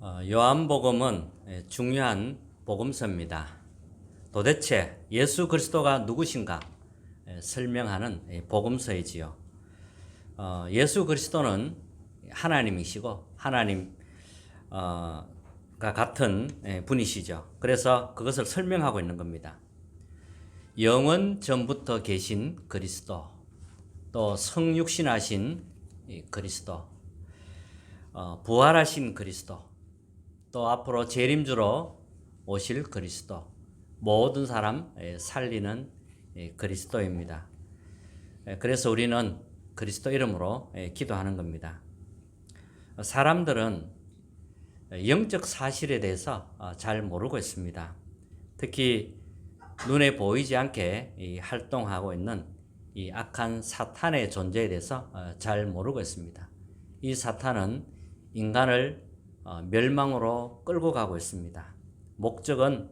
요한복음은 중요한 복음서입니다. 도대체 예수 그리스도가 누구신가 설명하는 복음서이지요. 예수 그리스도는 하나님이시고 하나님과 같은 분이시죠. 그래서 그것을 설명하고 있는 겁니다. 영원 전부터 계신 그리스도, 또 성육신하신 그리스도, 부활하신 그리스도, 또 앞으로 재림주로 오실 그리스도, 모든 사람 살리는 그리스도입니다. 그래서 우리는 그리스도 이름으로 기도하는 겁니다. 사람들은 영적 사실에 대해서 잘 모르고 있습니다. 특히 눈에 보이지 않게 활동하고 있는 이 악한 사탄의 존재에 대해서 잘 모르고 있습니다. 이 사탄은 인간을 멸망으로 끌고 가고 있습니다. 목적은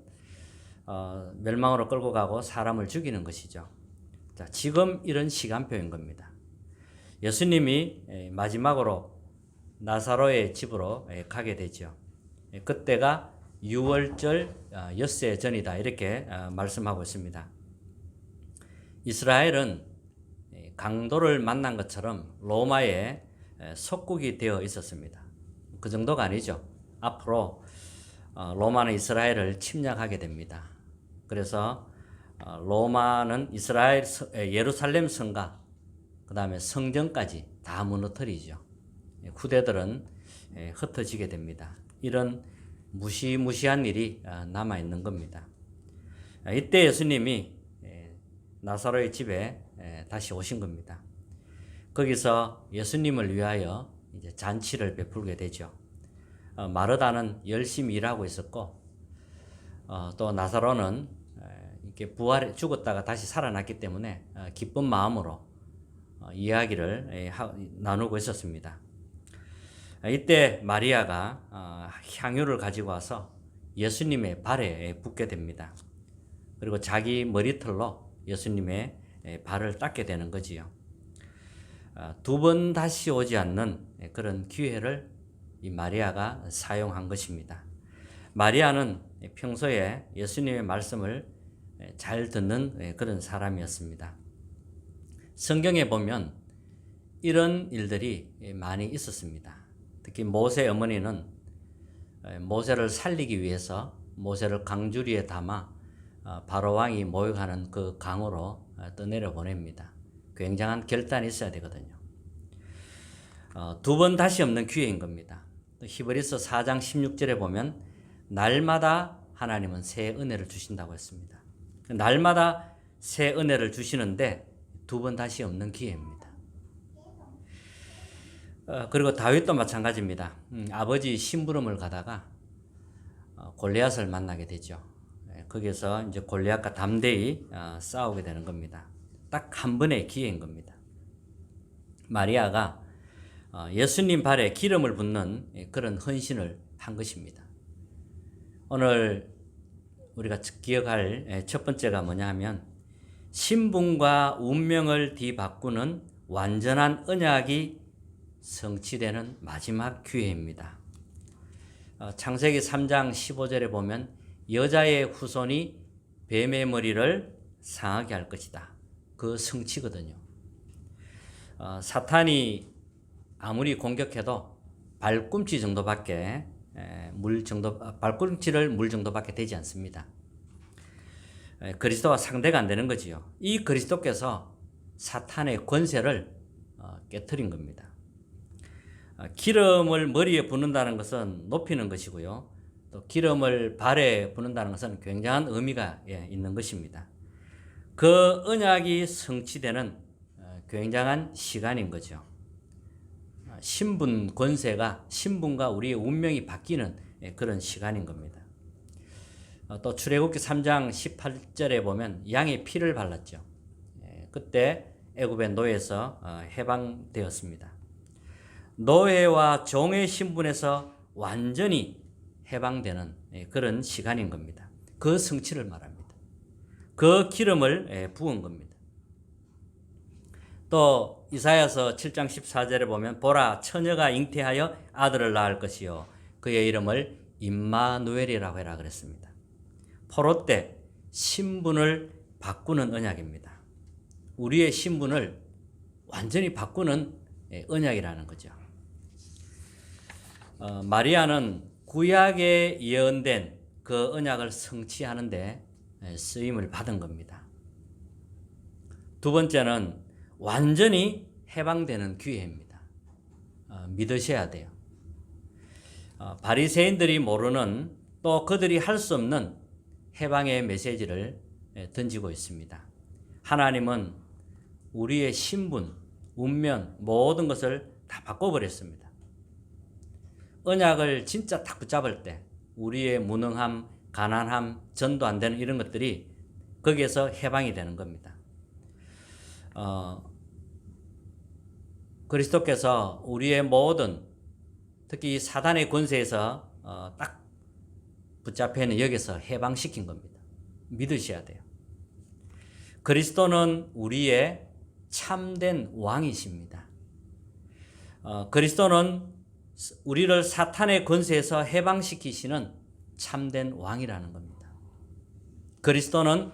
멸망으로 끌고 가고 사람을 죽이는 것이죠. 자, 지금 이런 시간표인 겁니다. 예수님이 마지막으로 나사로의 집으로 가게 되죠. 그때가 6월절 엿새 전이다, 이렇게 말씀하고 있습니다. 이스라엘은 강도를 만난 것처럼 로마의 속국이 되어 있었습니다. 그 정도가 아니죠. 앞으로 로마는 이스라엘을 침략하게 됩니다. 그래서 로마는 이스라엘 예루살렘 성과 그 다음에 성전까지 다 무너뜨리죠. 후대들은 흩어지게 됩니다. 이런 무시무시한 일이 남아있는 겁니다. 이때 예수님이 나사로의 집에 다시 오신 겁니다. 거기서 예수님을 위하여 이제 잔치를 베풀게 되죠. 마르다는 열심히 일하고 있었고, 또 나사로는 이렇게 죽었다가 다시 살아났기 때문에 기쁜 마음으로 이야기를 나누고 있었습니다. 이때 마리아가 향유를 가지고 와서 예수님의 발에 붓게 됩니다. 그리고 자기 머리털로 예수님의 발을 닦게 되는 거지요. 두 번 다시 오지 않는 그런 기회를 이 마리아가 사용한 것입니다. 마리아는 평소에 예수님의 말씀을 잘 듣는 그런 사람이었습니다. 성경에 보면 이런 일들이 많이 있었습니다. 특히 모세 어머니는 모세를 살리기 위해서 모세를 강주리에 담아 바로 왕이 모욕하는 그 강으로 떠내려 보냅니다. 굉장한 결단이 있어야 되거든요. 두 번 다시 없는 기회인 겁니다. 히브리서 4장 16절에 보면 날마다 하나님은 새 은혜를 주신다고 했습니다. 날마다 새 은혜를 주시는데 두 번 다시 없는 기회입니다. 그리고 다윗도 마찬가지입니다. 아버지 심부름을 가다가 골리앗을 만나게 되죠. 거기서 이제 골리앗과 담대히 싸우게 되는 겁니다. 딱 한 번의 기회인 겁니다. 마리아가 예수님 발에 기름을 붓는 그런 헌신을 한 것입니다. 오늘 우리가 기억할 첫 번째가 뭐냐 하면 신분과 운명을 뒤바꾸는 완전한 언약이 성취되는 마지막 기회입니다. 창세기 3장 15절에 보면 여자의 후손이 뱀의 머리를 상하게 할 것이다. 그 성취거든요. 사탄이 아무리 공격해도 발꿈치 정도밖에 발꿈치를 물 정도밖에 되지 않습니다. 그리스도와 상대가 안 되는 거지요. 이 그리스도께서 사탄의 권세를 깨트린 겁니다. 기름을 머리에 붓는다는 것은 높이는 것이고요. 또 기름을 발에 붓는다는 것은 굉장한 의미가 있는 것입니다. 그 언약이 성취되는 굉장한 시간인 거죠. 신분 권세가 신분과 우리의 운명이 바뀌는 그런 시간인 겁니다. 또 출애굽기 3장 18절에 보면 양의 피를 발랐죠. 그때 애굽의 노예에서 해방되었습니다. 노예와 종의 신분에서 완전히 해방되는 그런 시간인 겁니다. 그 성취를 말합니다. 그 기름을 부은 겁니다. 또 이사야서 7장 14절에 보면 보라 처녀가 잉태하여 아들을 낳을 것이요 그의 이름을 임마누엘이라고 해라 그랬습니다. 포로 때 신분을 바꾸는 언약입니다. 우리의 신분을 완전히 바꾸는 언약이라는 거죠. 마리아는 구약에 예언된 그 언약을 성취하는데 쓰임을 받은 겁니다. 두 번째는 완전히 해방되는 기회입니다. 믿으셔야 돼요. 바리새인들이 모르는 또 그들이 할 수 없는 해방의 메시지를 던지고 있습니다. 하나님은 우리의 신분, 운명, 모든 것을 다 바꿔버렸습니다. 언약을 진짜 딱 붙잡을 때 우리의 무능함, 가난함, 전도 안 되는 이런 것들이 거기에서 해방이 되는 겁니다. 그리스도께서 우리의 모든 특히 사단의 권세에서 딱 붙잡혀 있는 여기서 해방시킨 겁니다. 믿으셔야 돼요. 그리스도는 우리의 참된 왕이십니다. 그리스도는 우리를 사탄의 권세에서 해방시키시는 참된 왕이라는 겁니다. 그리스도는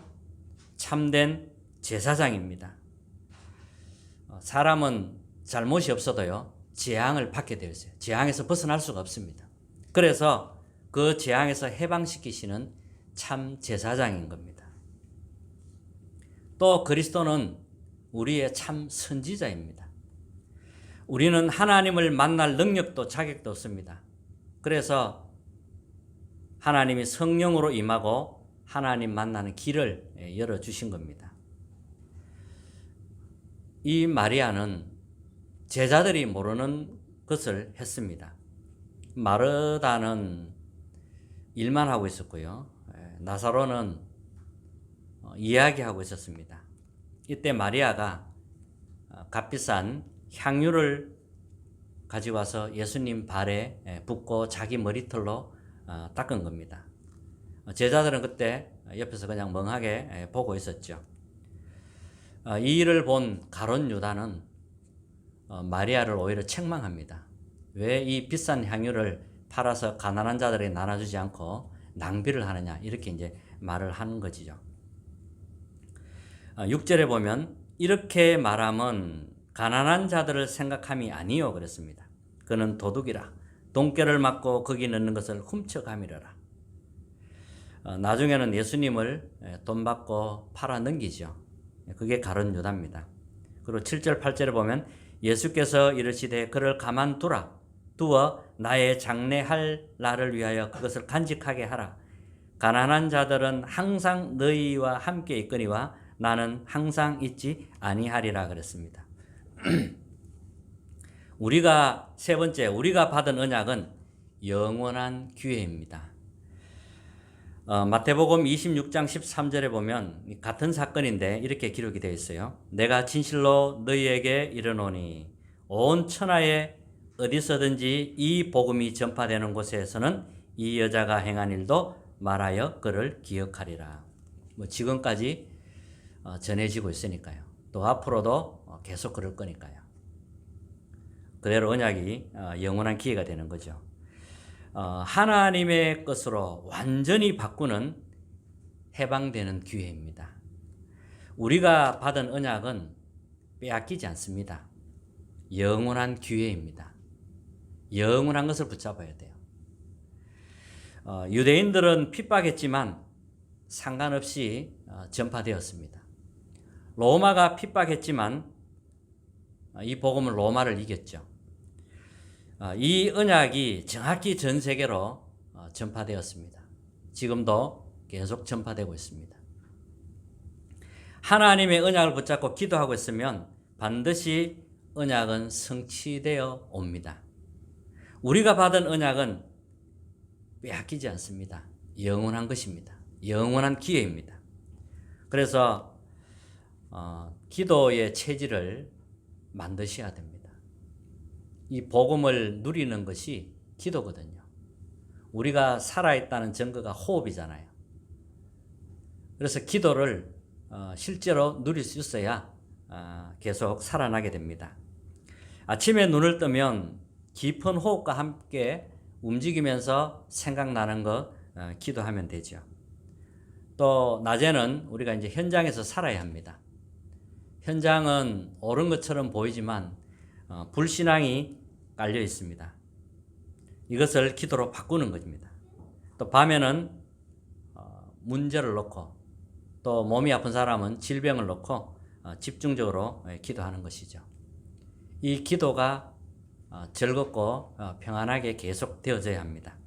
참된 제사장입니다. 사람은 잘못이 없어도요, 재앙을 받게 되어 있어요. 재앙에서 벗어날 수가 없습니다. 그래서 그 재앙에서 해방시키시는 참 제사장인 겁니다. 또 그리스도는 우리의 참 선지자입니다. 우리는 하나님을 만날 능력도 자격도 없습니다. 그래서 하나님이 성령으로 임하고 하나님 만나는 길을 열어주신 겁니다. 이 마리아는 제자들이 모르는 것을 했습니다. 마르다는 일만 하고 있었고요. 나사로는 이야기하고 있었습니다. 이때 마리아가 값비싼 향유를 가져와서 예수님 발에 붓고 자기 머리털로 닦은 겁니다. 제자들은 그때 옆에서 그냥 멍하게 보고 있었죠. 이 일을 본 가룟 유다는 마리아를 오히려 책망합니다. 왜 이 비싼 향유를 팔아서 가난한 자들에게 나눠주지 않고 낭비를 하느냐, 이렇게 이제 말을 하는 거지요. 6절에 보면 이렇게 말함은 가난한 자들을 생각함이 아니요 그랬습니다. 그는 도둑이라 돈결을 맞고 거기 넣는 것을 훔쳐가미려라. 나중에는 예수님을 돈 받고 팔아 넘기죠. 그게 가룟 유다입니다. 그리고 7절 8절에 보면 예수께서 이르시되 그를 두어 나의 장래할 날을 위하여 그것을 간직하게 하라. 가난한 자들은 항상 너희와 함께 있거니와 나는 항상 있지 아니하리라 그랬습니다. 세 번째, 우리가 받은 언약은 영원한 기회입니다. 마태복음 26장 13절에 보면 같은 사건인데 이렇게 기록이 되어 있어요. 내가 진실로 너희에게 이르노니 온 천하에 어디서든지 이 복음이 전파되는 곳에서는 이 여자가 행한 일도 말하여 그를 기억하리라. 지금까지 전해지고 있으니까요. 또 앞으로도 계속 그럴 거니까요. 그대로 언약이 영원한 기회가 되는 거죠. 하나님의 것으로 완전히 바꾸는 해방되는 기회입니다. 우리가 받은 언약은 빼앗기지 않습니다. 영원한 기회입니다. 영원한 것을 붙잡아야 돼요. 유대인들은 핍박했지만 상관없이 전파되었습니다. 로마가 핍박했지만 이 복음은 로마를 이겼죠. 이 언약이 정확히 전 세계로 전파되었습니다. 지금도 계속 전파되고 있습니다. 하나님의 언약을 붙잡고 기도하고 있으면 반드시 언약은 성취되어 옵니다. 우리가 받은 언약은 빼앗기지 않습니다. 영원한 것입니다. 영원한 기회입니다. 그래서 기도의 체질을 만드셔야 됩니다. 이 복음을 누리는 것이 기도거든요. 우리가 살아있다는 증거가 호흡이잖아요. 그래서 기도를 실제로 누릴 수 있어야 계속 살아나게 됩니다. 아침에 눈을 뜨면 깊은 호흡과 함께 움직이면서 생각나는 거 기도하면 되죠. 또 낮에는 우리가 이제 현장에서 살아야 합니다. 현장은 옳은 것처럼 보이지만 불신앙이 깔려 있습니다. 이것을 기도로 바꾸는 것입니다. 또 밤에는 문제를 놓고 또 몸이 아픈 사람은 질병을 놓고 집중적으로 기도하는 것이죠. 이 기도가 즐겁고 평안하게 계속 되어져야 합니다.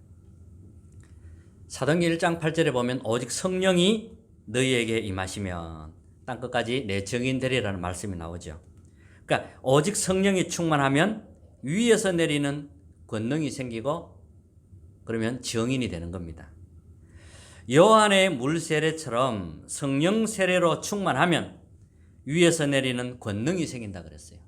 사도행전 1장 8절에 보면 오직 성령이 너희에게 임하시면 땅끝까지 내 증인 되리라는 말씀이 나오죠. 그러니까 오직 성령이 충만하면 위에서 내리는 권능이 생기고 그러면 증인이 되는 겁니다. 요한의 물 세례처럼 성령 세례로 충만하면 위에서 내리는 권능이 생긴다 그랬어요.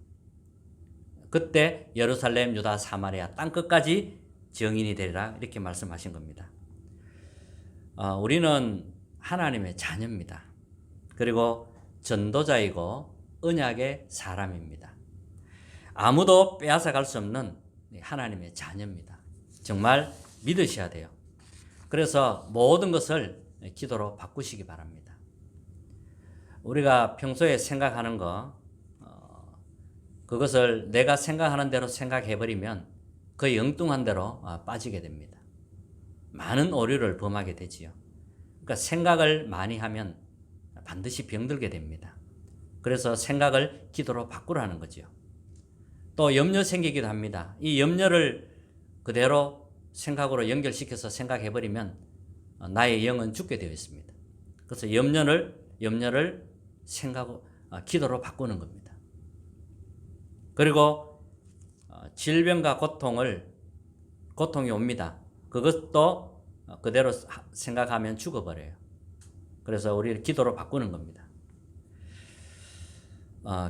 그때 예루살렘, 유다, 사마리아 땅끝까지 증인이 되리라 이렇게 말씀하신 겁니다. 우리는 하나님의 자녀입니다. 그리고 전도자이고 언약의 사람입니다. 아무도 빼앗아갈 수 없는 하나님의 자녀입니다. 정말 믿으셔야 돼요. 그래서 모든 것을 기도로 바꾸시기 바랍니다. 우리가 평소에 생각하는 거 그것을 내가 생각하는 대로 생각해버리면 그 엉뚱한 대로 빠지게 됩니다. 많은 오류를 범하게 되지요. 그러니까 생각을 많이 하면 반드시 병들게 됩니다. 그래서 생각을 기도로 바꾸라는 거죠. 또 염려 생기기도 합니다. 이 염려를 그대로 생각으로 연결시켜서 생각해버리면 나의 영은 죽게 되어 있습니다. 그래서 염려를 기도로 바꾸는 겁니다. 그리고 질병과 고통이 옵니다. 그것도 그대로 생각하면 죽어버려요. 그래서 우리를 기도로 바꾸는 겁니다.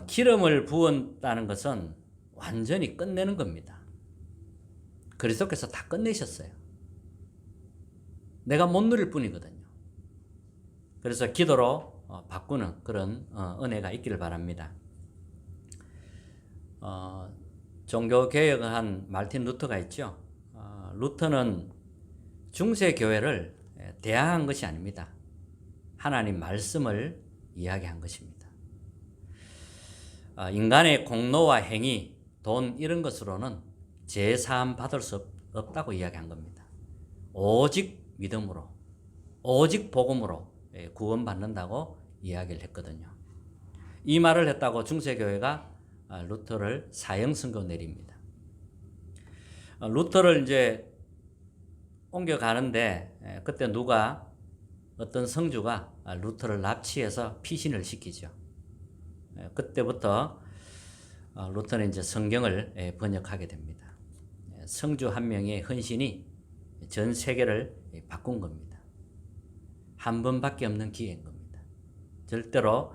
기름을 부었다는 것은 완전히 끝내는 겁니다. 그리스도께서 다 끝내셨어요. 내가 못 누릴 뿐이거든요. 그래서 기도로 바꾸는 그런 은혜가 있기를 바랍니다. 종교개혁을 한 말틴 루터가 있죠. 루터는 중세교회를 대항한 것이 아닙니다. 하나님 말씀을 이야기한 것입니다. 인간의 공로와 행위, 돈 이런 것으로는 제사함 받을 수 없다고 이야기한 겁니다. 오직 믿음으로, 오직 복음으로 구원받는다고 이야기를 했거든요. 이 말을 했다고 중세교회가 루터를 사형 선고 내립니다. 루터를 이제 옮겨가는데 그때 어떤 성주가 루터를 납치해서 피신을 시키죠. 그때부터 루터는 이제 성경을 번역하게 됩니다. 성주 한 명의 헌신이 전 세계를 바꾼 겁니다. 한 번밖에 없는 기회인 겁니다. 절대로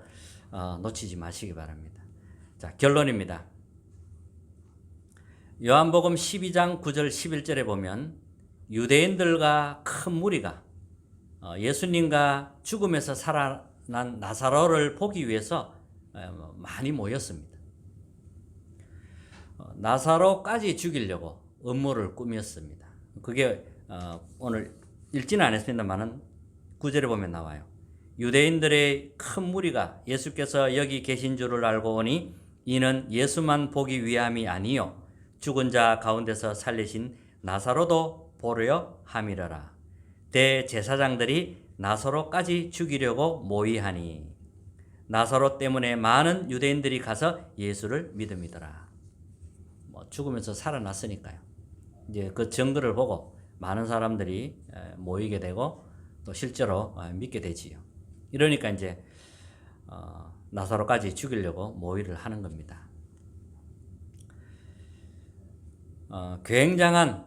놓치지 마시기 바랍니다. 자, 결론입니다. 요한복음 12장 9절 11절에 보면 유대인들과 큰 무리가 예수님과 죽음에서 살아난 나사로를 보기 위해서 많이 모였습니다. 나사로까지 죽이려고 음모를 꾸몄습니다. 그게 오늘 읽지는 않았습니다만은 9절에 보면 나와요. 유대인들의 큰 무리가 예수께서 여기 계신 줄을 알고 오니 이는 예수만 보기 위함이 아니요 죽은 자 가운데서 살리신 나사로도 보려 함이러라. 대제사장들이 나사로까지 죽이려고 모의하니 나사로 때문에 많은 유대인들이 가서 예수를 믿음이더라. 죽으면서 살아났으니까요. 이제 그 증거를 보고 많은 사람들이 모이게 되고 또 실제로 믿게 되지요. 이러니까 이제 나사로까지 죽이려고 모의를 하는 겁니다. 굉장한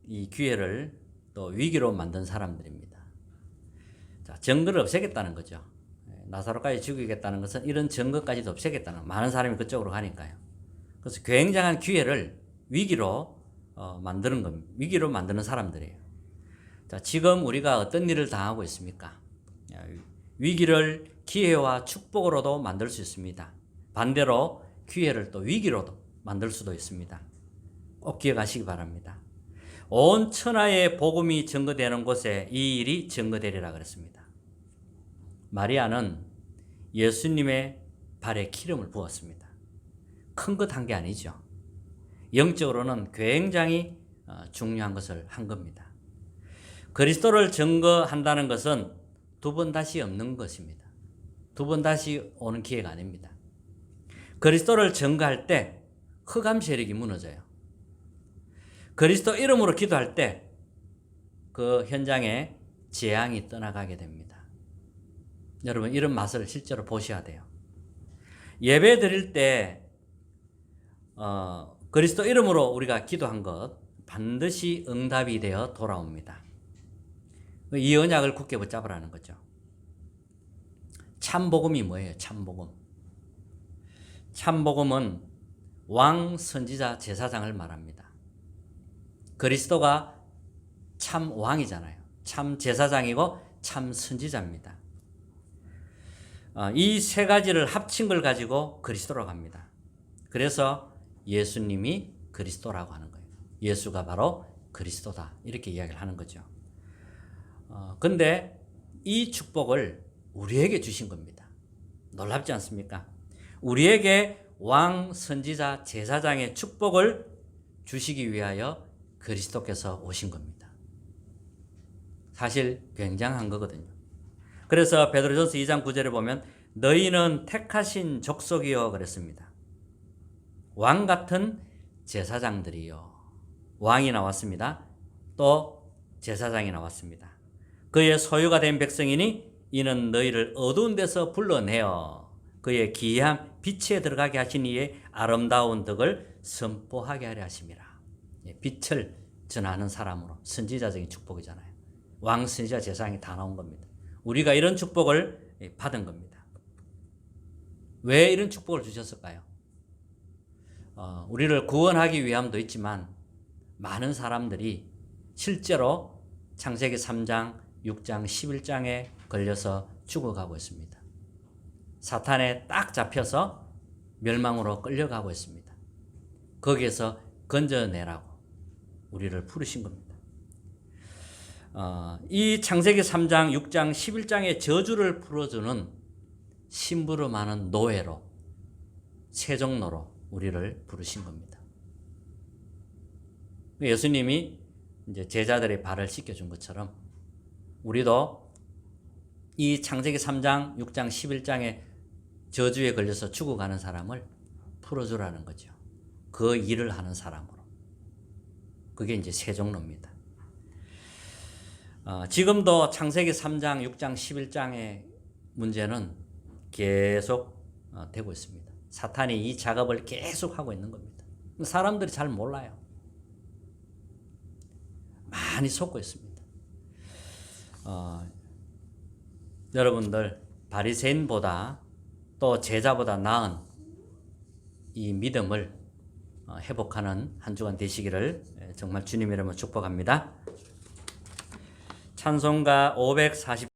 이 기회를 또 위기로 만든 사람들입니다. 자, 증거를 없애겠다는 거죠. 나사로까지 죽이겠다는 것은 이런 증거까지도 없애겠다는, 많은 사람이 그쪽으로 가니까요. 그래서 굉장한 기회를 위기로 만드는 겁니다. 위기로 만드는 사람들이에요. 자, 지금 우리가 어떤 일을 당하고 있습니까? 위기를 기회와 축복으로도 만들 수 있습니다. 반대로 기회를 또 위기로도 만들 수도 있습니다. 꼭 기억하시기 바랍니다. 온 천하의 복음이 증거되는 곳에 이 일이 증거되리라 그랬습니다. 마리아는 예수님의 발에 기름을 부었습니다. 큰 것 한 게 아니죠. 영적으로는 굉장히 중요한 것을 한 겁니다. 그리스도를 증거한다는 것은 두 번 다시 없는 것입니다. 두 번 다시 오는 기회가 아닙니다. 그리스도를 증거할 때 흑암 세력이 무너져요. 그리스도 이름으로 기도할 때 그 현장에 재앙이 떠나가게 됩니다. 여러분, 이런 맛을 실제로 보셔야 돼요. 예배 드릴 때 그리스도 이름으로 우리가 기도한 것 반드시 응답이 되어 돌아옵니다. 이 언약을 굳게 붙잡으라는 거죠. 참복음이 뭐예요? 참복음. 참복음은 왕, 선지자, 제사장을 말합니다. 그리스도가 참 왕이잖아요. 참 제사장이고 참 선지자입니다. 이 세 가지를 합친 걸 가지고 그리스도라고 합니다. 그래서 예수님이 그리스도라고 하는 거예요. 예수가 바로 그리스도다. 이렇게 이야기를 하는 거죠. 근데 이 축복을 우리에게 주신 겁니다. 놀랍지 않습니까? 우리에게 왕, 선지자, 제사장의 축복을 주시기 위하여 그리스도께서 오신 겁니다. 사실 굉장한 거거든요. 그래서 베드로전서 2장 9절에 보면 너희는 택하신 족속이여 그랬습니다. 왕 같은 제사장들이요. 왕이 나왔습니다. 또 제사장이 나왔습니다. 그의 소유가 된 백성이니 이는 너희를 어두운 데서 불러내어 그의 기이한 빛에 들어가게 하신 이의 아름다운 덕을 선포하게 하려 하심이라. 빛을 전하는 사람으로 선지자적인 축복이잖아요. 왕, 선지자, 제사장이 다 나온 겁니다. 우리가 이런 축복을 받은 겁니다. 왜 이런 축복을 주셨을까요? 우리를 구원하기 위함도 있지만 많은 사람들이 실제로 창세기 3장, 6장, 11장에 걸려서 죽어가고 있습니다. 사탄에 딱 잡혀서 멸망으로 끌려가고 있습니다. 거기에서 건져내라고 우리를 부르신 겁니다. 이 창세기 3장, 6장, 11장의 저주를 풀어주는 심부름하는 노예로, 세종로로 우리를 부르신 겁니다. 예수님이 이제 제자들의 발을 씻겨준 것처럼 우리도 이 창세기 3장, 6장, 11장의 저주에 걸려서 죽어가는 사람을 풀어주라는 거죠. 그 일을 하는 사람으로. 그게 이제 세종로입니다. 지금도 창세기 3장, 6장, 11장의 문제는 계속 되고 있습니다. 사탄이 이 작업을 계속 하고 있는 겁니다. 사람들이 잘 몰라요. 많이 속고 있습니다. 여러분들 바리새인보다 또 제자보다 나은 이 믿음을 회복하는 한 주간 되시기를 정말 주님 이름으로 축복합니다. 찬송가 540